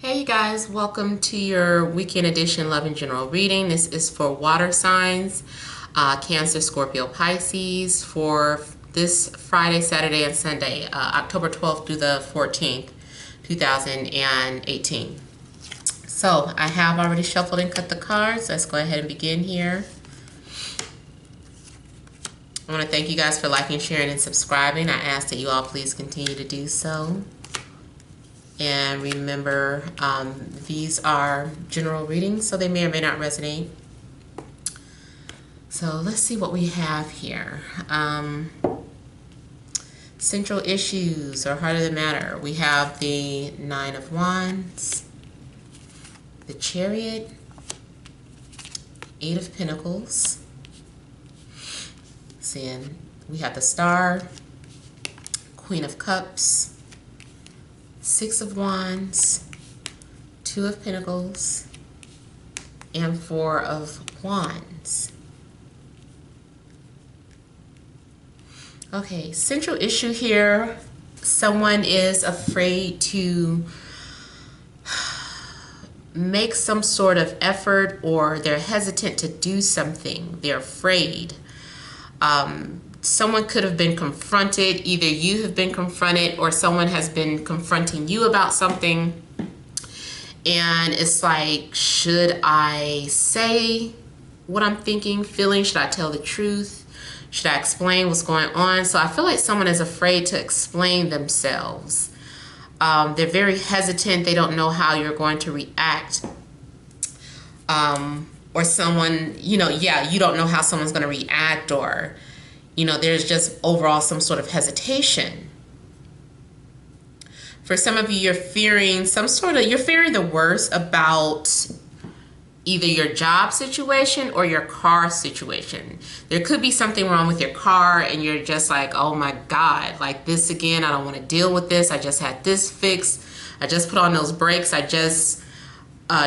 Hey you guys, welcome to your weekend edition Love and General reading. This is for water signs, Cancer, Scorpio, Pisces for this Friday, Saturday, and Sunday, October 12th through the 14th, 2018. So I have already shuffled and cut the cards. Let's go ahead and begin here. I want to thank you guys for liking, sharing, and subscribing. I ask that you all please continue to do so. And remember, these are general readings, so they may or may not resonate. So let's see what we have here. Central issues or heart of the matter. We have the Nine of Wands, the Chariot, Eight of Pentacles. Seeing we have the Star, Queen of Cups, Six of Wands, Two of Pentacles, and Four of Wands. Okay, central issue here. Someone is afraid to make some sort of effort, or they're hesitant to do something. They're afraid. Someone could have been confronted. Either you have been confronted or someone has been confronting you about something. And it's like, should I say what I'm thinking, feeling? Should I tell the truth? Should I explain what's going on? So I feel like someone is afraid to explain themselves. They're very hesitant. They don't know how you're going to react. Or someone, you don't know how someone's going to react, or there's just overall some sort of hesitation. For some of you, you're fearing the worst about either your job situation or your car situation. There could be something wrong with your car and you're just like, oh my God, like this again, I don't want to deal with this. I just had this fixed. I just put on those brakes. I just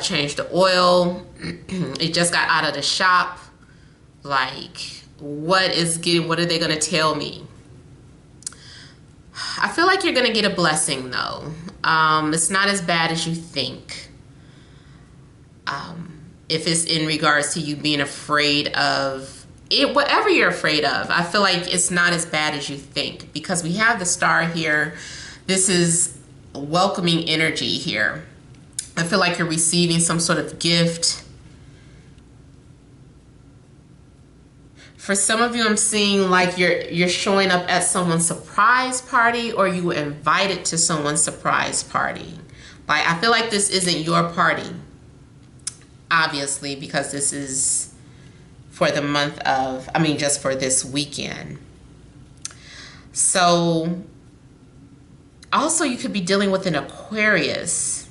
changed the oil. It just got out of the shop. Like, what are they going to tell me? I feel like you're going to get a blessing though. It's not as bad as you think. If it's in regards to you being afraid of it, whatever you're afraid of, I feel like it's not as bad as you think, because we have the Star here. This is welcoming energy here. I feel like you're receiving some sort of gift. For some of you, I'm seeing like you're showing up at someone's surprise party, or you were invited to someone's surprise party. Like, I feel like this isn't your party, obviously, because this is for the month of, just for this weekend. So also you could be dealing with an Aquarius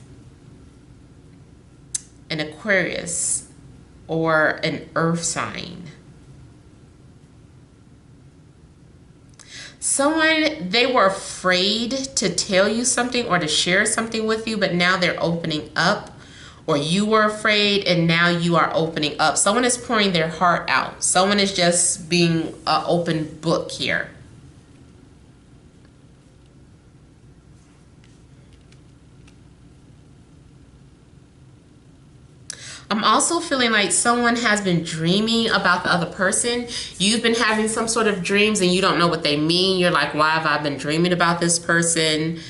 or an earth sign. Someone, they were afraid to tell you something or to share something with you, but now they're opening up. Or you were afraid and now you are opening up. Someone is pouring their heart out. Someone is just being an open book here. I'm also feeling like someone has been dreaming about the other person. You've been having some sort of dreams and you don't know what they mean. You're like, why have I been dreaming about this person?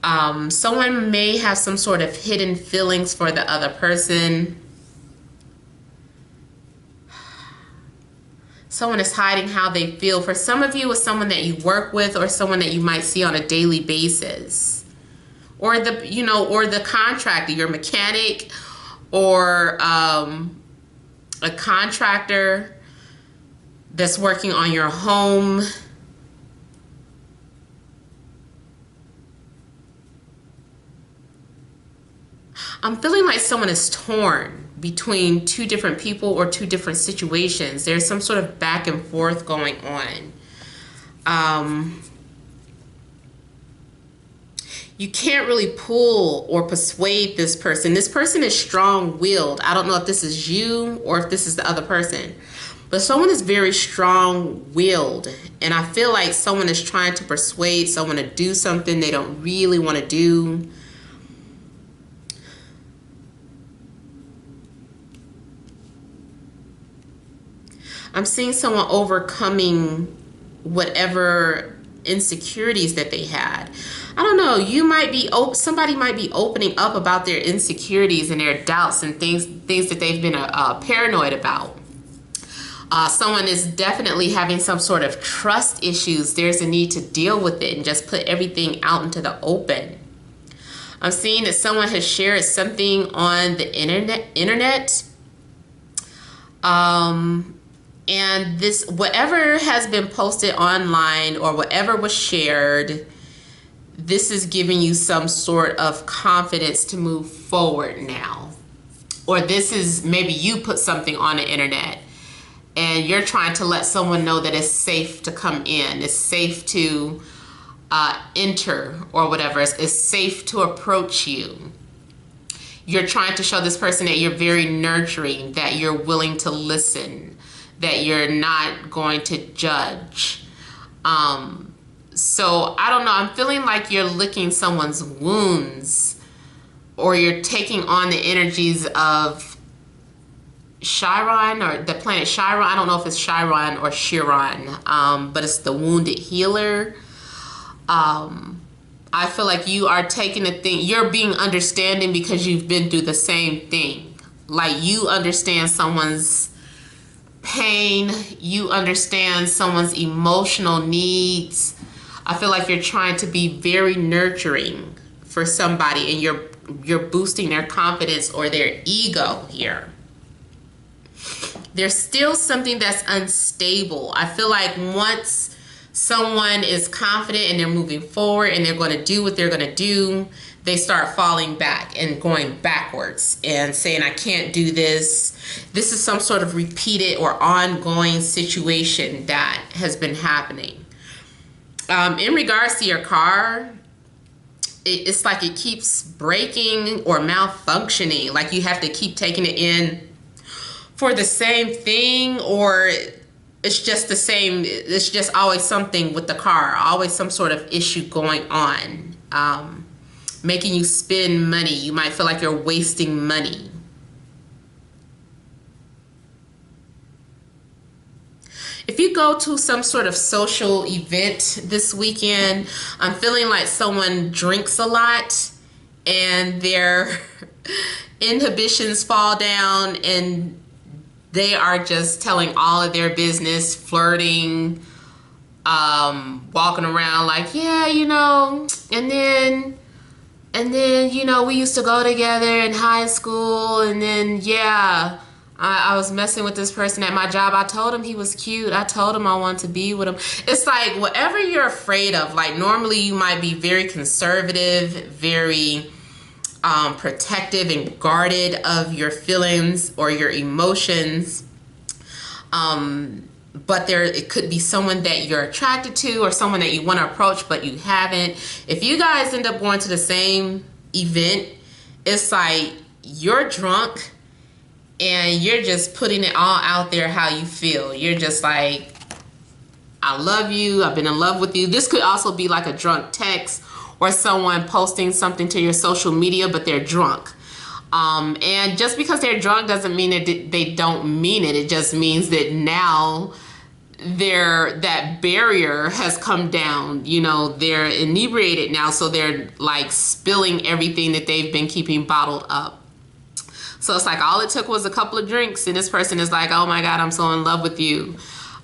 Someone may have some sort of hidden feelings for the other person. Someone is hiding how they feel. For some of you, it's someone that you work with or someone that you might see on a daily basis. Or the contractor, your mechanic, or a contractor that's working on your home. I'm feeling like someone is torn between two different people or two different situations. There's some sort of back and forth going on. You can't really pull or persuade this person. This person is strong-willed. I don't know if this is you or if this is the other person. But someone is very strong-willed. And I feel like someone is trying to persuade someone to do something they don't really want to do. I'm seeing someone overcoming whatever insecurities that they had. I don't know. You might be somebody might be opening up about their insecurities and their doubts and things that they've been paranoid about. Someone is definitely having some sort of trust issues. There's a need to deal with it and just put everything out into the open. I'm seeing that someone has shared something on the internet. And this, whatever has been posted online or whatever was shared, this is giving you some sort of confidence to move forward now. Or this is, maybe you put something on the internet and you're trying to let someone know that it's safe to come in, it's safe to enter or whatever, it's safe to approach you. You're trying to show this person that you're very nurturing, that you're willing to listen, that you're not going to judge. So I don't know, I'm feeling like you're licking someone's wounds, or you're taking on the energies of Chiron, or the planet Chiron. I don't know if it's Chiron or Chiron, but it's the wounded healer. I feel like you are taking the thing, you're being understanding because you've been through the same thing. Like, you understand someone's pain, you understand someone's emotional needs. I feel like you're trying to be very nurturing for somebody, and you're boosting their confidence or their ego here. There's still something that's unstable. I feel like once someone is confident and they're moving forward and they're going to do what they're going to do, they start falling back and going backwards and saying, I can't do this. This is some sort of repeated or ongoing situation that has been happening. In regards to your car, it's like it keeps breaking or malfunctioning. Like you have to keep taking it in for the same thing, or it's just the same. It's just always something with the car, always some sort of issue going on, making you spend money. You might feel like you're wasting money. If you go to some sort of social event this weekend, I'm feeling like someone drinks a lot and their inhibitions fall down and they are just telling all of their business, flirting, walking around like, yeah, you know, and then, you know, we used to go together in high school, and then, yeah, I was messing with this person at my job. I told him he was cute. I told him I wanted to be with him. It's like whatever you're afraid of, like normally you might be very conservative, very protective and guarded of your feelings or your emotions. But it could be someone that you're attracted to or someone that you want to approach, but you haven't. If you guys end up going to the same event, it's like you're drunk and you're just putting it all out there how you feel. You're just like, I love you. I've been in love with you. This could also be like a drunk text or someone posting something to your social media, but they're drunk. And just because they're drunk doesn't mean that they don't mean it. It just means that now that barrier has come down. You know, they're inebriated now, so they're like spilling everything that they've been keeping bottled up. So it's like all it took was a couple of drinks and this person is like, oh my God, I'm so in love with you.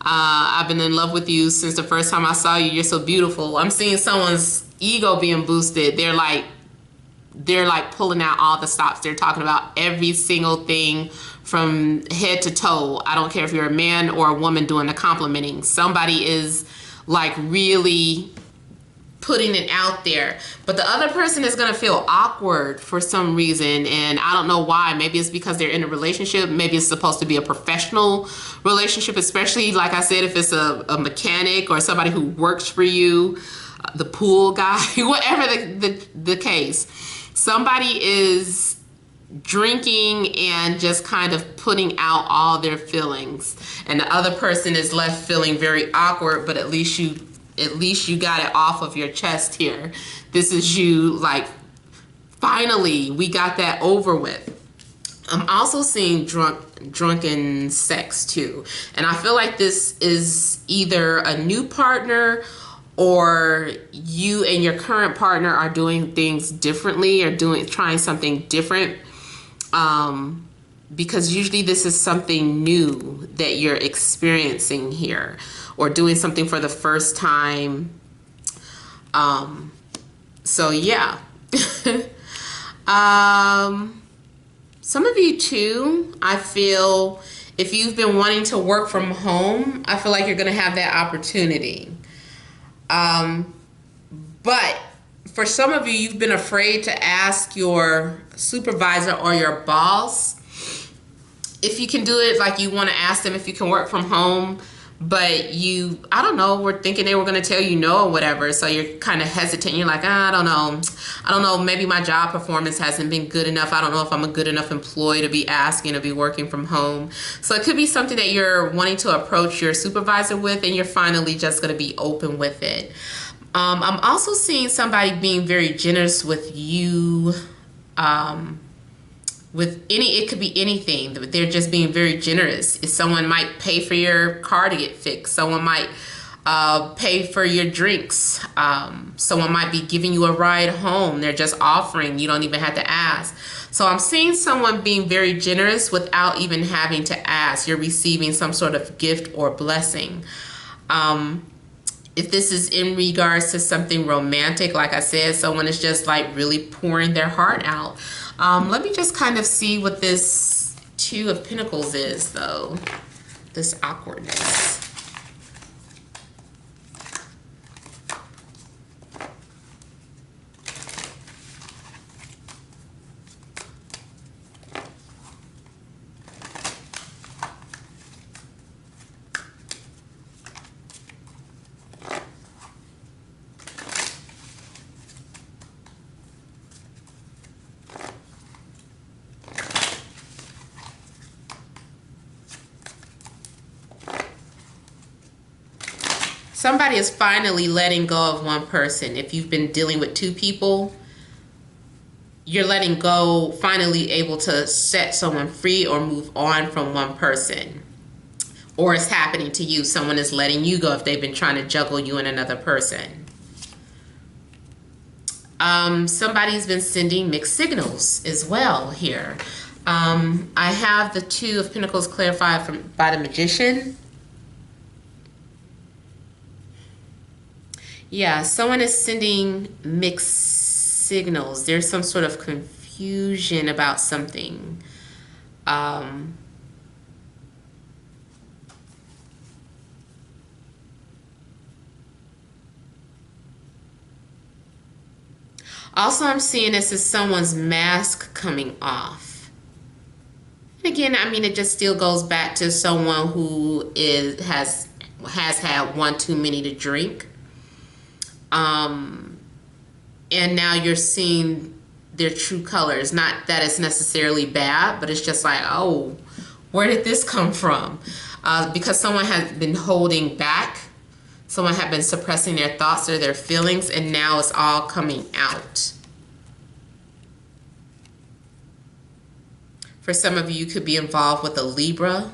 I've been in love with you since the first time I saw you. You're so beautiful. I'm seeing someone's ego being boosted. They're like pulling out all the stops. They're talking about every single thing from head to toe. I don't care if you're a man or a woman doing the complimenting. Somebody is like really putting it out there, but the other person is going to feel awkward for some reason, and I don't know why. Maybe it's because they're in a relationship. Maybe it's supposed to be a professional relationship, especially like I said, if it's a mechanic or somebody who works for you, the pool guy, whatever the case. Somebody is drinking and just kind of putting out all their feelings, and the other person is left feeling very awkward, but at least you got it off of your chest here. This is you like, finally, we got that over with. I'm also seeing drunken sex too. And I feel like this is either a new partner or you and your current partner are doing things differently or trying something different. Because usually this is something new that you're experiencing here or doing something for the first time. So yeah. Some of you too, I feel if you've been wanting to work from home, I feel like you're going to have that opportunity. But for some of you, you've been afraid to ask your supervisor or your boss if you can do it. Like you want to ask them if you can work from home, but I don't know, were thinking they were going to tell you no or whatever. So you're kind of hesitant. You're like, I don't know. Maybe my job performance hasn't been good enough. I don't know if I'm a good enough employee to be asking to be working from home. So it could be something that you're wanting to approach your supervisor with, and you're finally just going to be open with it. I'm also seeing somebody being very generous with you. It could be anything. They're just being very generous. Someone might pay for your car to get fixed. Someone might pay for your drinks. Someone might be giving you a ride home. They're just offering. You don't even have to ask. So I'm seeing someone being very generous without even having to ask. You're receiving some sort of gift or blessing. If this is in regards to something romantic, like I said, someone is just like really pouring their heart out. Let me just kind of see what this Two of Pentacles is, though. This awkwardness. Somebody is finally letting go of one person. If you've been dealing with two people, you're letting go, finally able to set someone free or move on from one person. Or it's happening to you. Someone is letting you go if they've been trying to juggle you and another person. Somebody's been sending mixed signals as well here. I have the Two of Pentacles clarified by the Magician. Yeah, someone is sending mixed signals. There's some sort of confusion about something. Also, I'm seeing this as someone's mask coming off. And again, I mean, it just still goes back to someone who has had one too many to drink. And now you're seeing their true colors. Not that it's necessarily bad, but it's just like, oh, where did this come from? Because someone has been holding back. Someone had been suppressing their thoughts or their feelings, and now it's all coming out. For some of you, you could be involved with a Libra.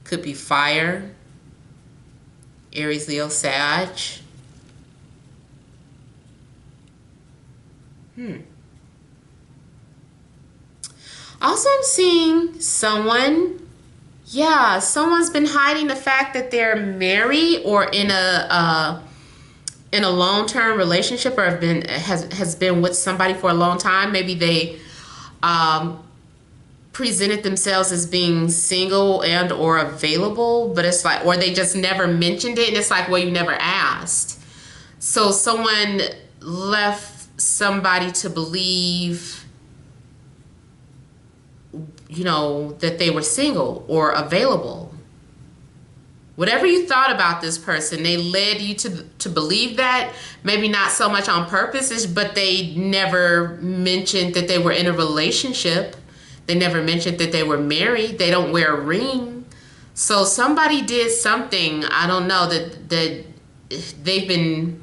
Could be fire, Aries, Leo, Sag. Also, I'm seeing someone, someone's been hiding the fact that they're married or in a long-term relationship, or has been with somebody for a long time. Maybe they presented themselves as being single and or available, but it's like, or they just never mentioned it, and it's like, well, you never asked. So someone left somebody to believe, that they were single or available. Whatever you thought about this person, they led you to believe that. Maybe not so much on purpose, but they never mentioned that they were in a relationship. They never mentioned that they were married. They don't wear a ring. So somebody did something, I don't know, that they've been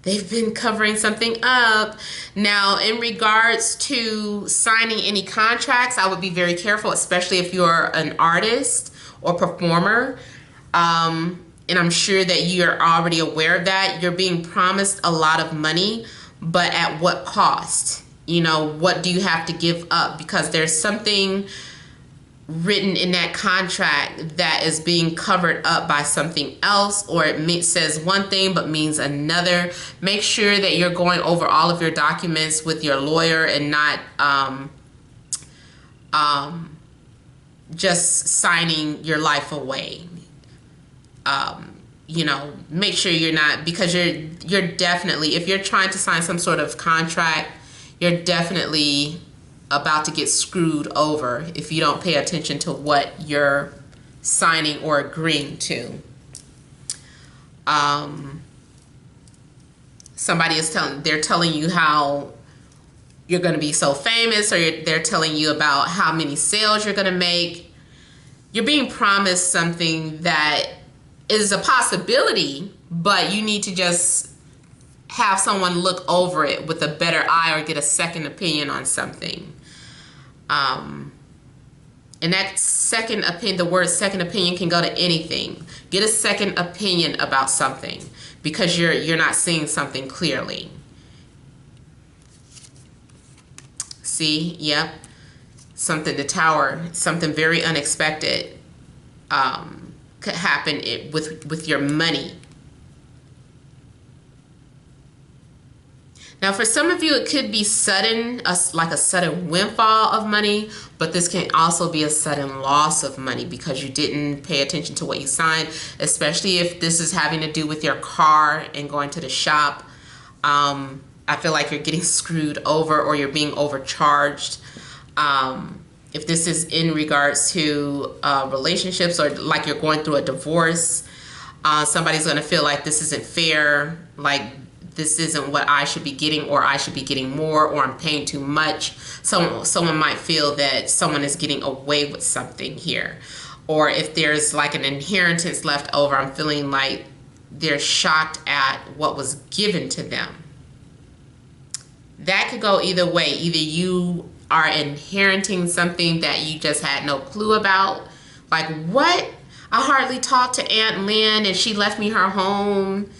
They've been covering something up. Now, in regards to signing any contracts, I would be very careful, especially if you're an artist or performer. And I'm sure that you're already aware of that. You're being promised a lot of money, but at what cost? You know, what do you have to give up? Because there's something written in that contract that is being covered up by something else, or it says one thing but means another. Make sure that you're going over all of your documents with your lawyer and not just signing your life away. You know, make sure you're not, because you're definitely, if you're trying to sign some sort of contract, you're definitely about to get screwed over if you don't pay attention to what you're signing or agreeing to. Somebody is telling you how you're going to be so famous, or they're telling you about how many sales you're going to make. You're being promised something that is a possibility, but you need to just have someone look over it with a better eye or get a second opinion on something. And that second opinion, the word second opinion can go to anything. Get a second opinion about something because you're not seeing something clearly. See, yep. Something, the tower, something very unexpected could happen with your money. Now, for some of you, it could be sudden, like a sudden windfall of money, but this can also be a sudden loss of money because you didn't pay attention to what you signed, especially if this is having to do with your car and going to the shop. I feel like you're getting screwed over or you're being overcharged. If this is in regards to relationships, or like you're going through a divorce, somebody's going to feel like this isn't fair, like this isn't what I should be getting, or I should be getting more, or I'm paying too much. Someone might feel that someone is getting away with something here. Or if there's like an inheritance left over, I'm feeling like they're shocked at what was given to them. That could go either way. Either you are inheriting something that you just had no clue about. Like, what? I hardly talked to Aunt Lynn and she left me her home.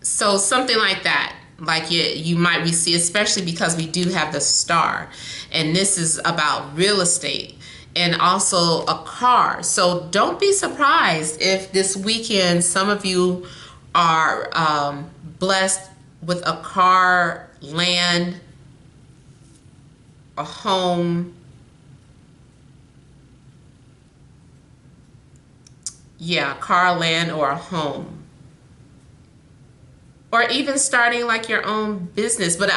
So something like that. Like you might receive, especially because we do have the star. And this is about real estate and also a car. So don't be surprised if this weekend some of you are blessed with a car, land, a home. Yeah, car, land, or a home. Or even starting like your own business, but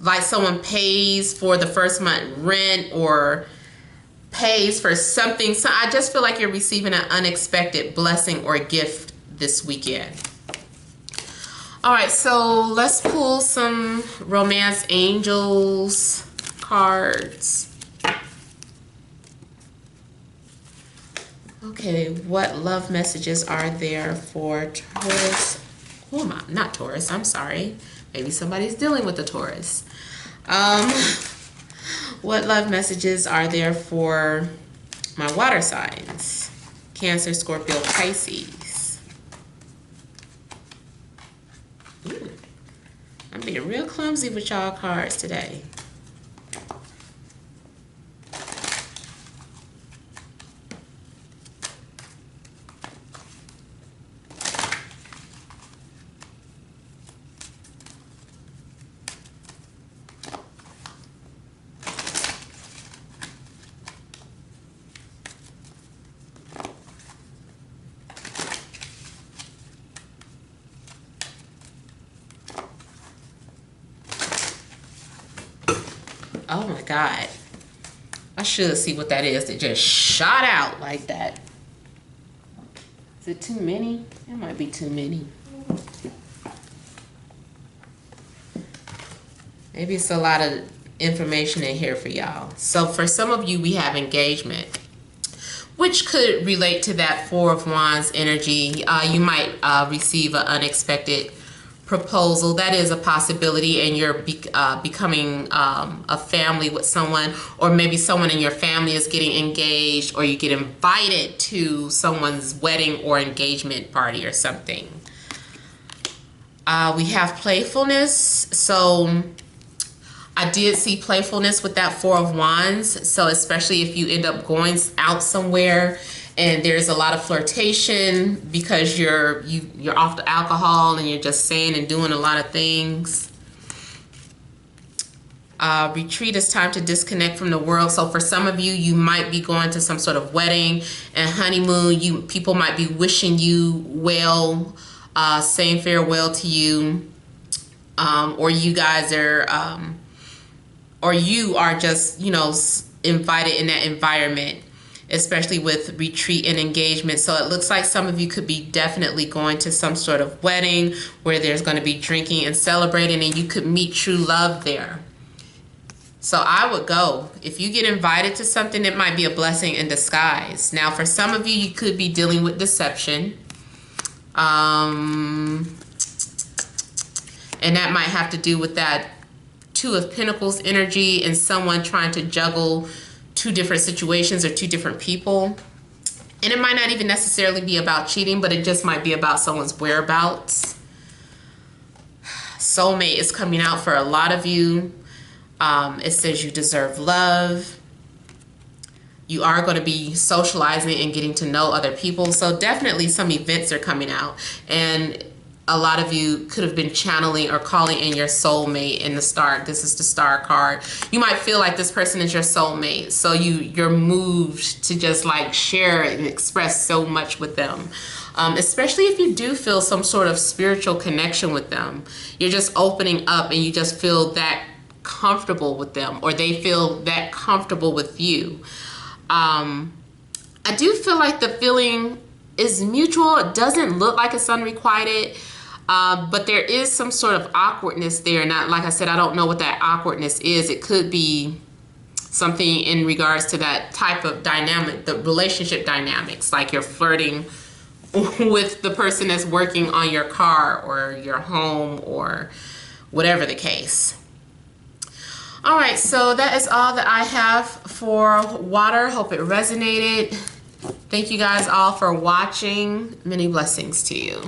like someone pays for the first month rent or pays for something. So I just feel like you're receiving an unexpected blessing or gift this weekend. All right, so let's pull some romance angels cards. Okay, what love messages are there for Taurus? Who am I? Not Taurus, I'm sorry. Maybe somebody's dealing with the Taurus. What love messages are there for my water signs? Cancer, Scorpio, Pisces. Ooh, I'm being real clumsy with y'all cards today. Oh my God. I should see what that is. It just shot out like that. Is it too many? It might be too many. Maybe it's a lot of information in here for y'all. So for some of you, we have engagement, which could relate to that Four of Wands energy. You might receive an unexpected proposal. That is a possibility, and you're becoming a family with someone, or maybe someone in your family is getting engaged, or you get invited to someone's wedding or engagement party or something. We have playfulness. So I did see playfulness with that Four of Wands. So especially if you end up going out somewhere and there's a lot of flirtation because you're off the alcohol and you're just saying and doing a lot of things. Retreat is time to disconnect from the world. So for some of you, you might be going to some sort of wedding and honeymoon. People might be wishing you well, saying farewell to you, or you guys are, or you are just, you know, invited in that environment, especially with retreat and engagement. So it looks like some of you could be definitely going to some sort of wedding where there's going to be drinking and celebrating, and you could meet true love there. So I would go. If you get invited to something, it might be a blessing in disguise. Now, for some of you, you could be dealing with deception. And that might have to do with that Two of Pentacles energy and someone trying to juggle two different situations or two different people. And it might not even necessarily be about cheating, but it just might be about someone's whereabouts. Soulmate is coming out for a lot of you. It says you deserve love. You are going to be socializing and getting to know other people. So definitely some events are coming out. And a lot of you could have been channeling or calling in your soulmate in the Star. This is the Star card. You might feel like this person is your soulmate. So you're moved to just like share and express so much with them. Especially if you do feel some sort of spiritual connection with them. You're just opening up and you just feel that comfortable with them, or they feel that comfortable with you. I do feel like the feeling is mutual. It doesn't look like it's unrequited, but there is some sort of awkwardness there. Not like I said, I don't know what that awkwardness is. It could be something in regards to that type of dynamic, the relationship dynamics, like you're flirting with the person that's working on your car or your home or whatever the case. All right, so that is all that I have for water. Hope it resonated. Thank you guys all for watching. Many blessings to you.